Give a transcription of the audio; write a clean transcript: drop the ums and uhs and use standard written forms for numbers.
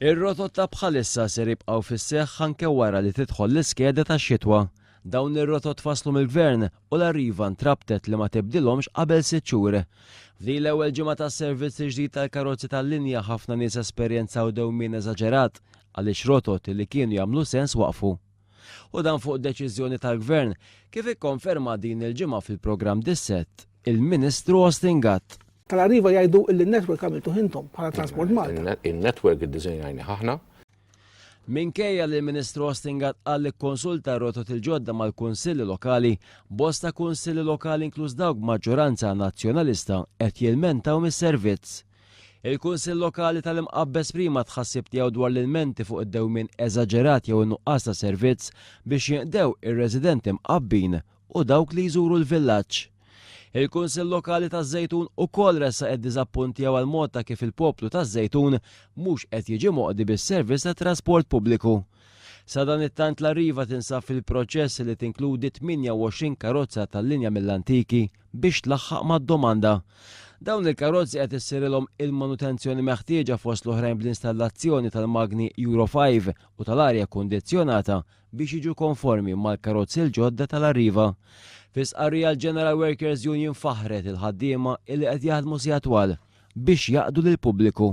Ir-rotot ta' bħalissa ser jibqgħu fis-seħħ anke wara li tidħol l-iskeda tax-xitwa. Dawn ir-rotot faslu mill-Gvern u l-arriva ntrabtet li ma tibdilhomx qabel 6 xhur. F'din l-ewwel ġimgħa tas-servizz ġdid tal-karozzi tal-linja ħafna nies esperjenzaw dewmien eżaġerat għaliex rotot li kienu jagħmlu sens waqfu. U dan fuq deċiżjoni tal-Gvern kif ikkonferma din il-ġimgħa fil-programm Disset il-Ministru Austin Gatt. Tal-arriva jgħidu li n-netwerk għamiltu intom bħala Transport Malta. Il-netwerk id-diżinjajni ħafna. Minkejja li l-Ministru Austin Gatt qal li konsulta rotot il-ġodda mal-kunsilli lokali, bosta kunsilli lokali inkluż dawk maġġoranza nazzjonalista qed jilmentaw mis-servizz. Il-Kunsill Lokali tal-Imqabbes prima tħassib tiegħu dwar l-ilmenti fuq id-dewmien eżaġerat jew in-nuqqas ta' servizz biex jinqdew ir-residenti mqabbin u dawk li jżuru l-villaġġ. Il-Kunsill Lokali taż-Żejtun ukoll ressaq id-diżappunti għal mod ta' kif il-poplu taż-Żejtun mhux qed jiġi moqdi bis-servizz tat trasport pubbliku. Sa dan it-tant l-arriva tinsab fil-proċess li tinkludi 28 karozza tal-linja mill-antiki biex tlaħħaq mad-domanda. Dawn il-karozzi qed issirilhom il-manutenzjoni meħtieġa fost l-oħrajn bl-installazzjoni tal-magni Euro 5 u tal-arja kundizzjonata biex jiġu konformi mal-karozzi l-ġodda tal-arriva. Fis-qarrija l-General Workers Union faħret il-ħaddiema illi qed jaħdmu sigħat twal biex jaqdu lill-pubbliku.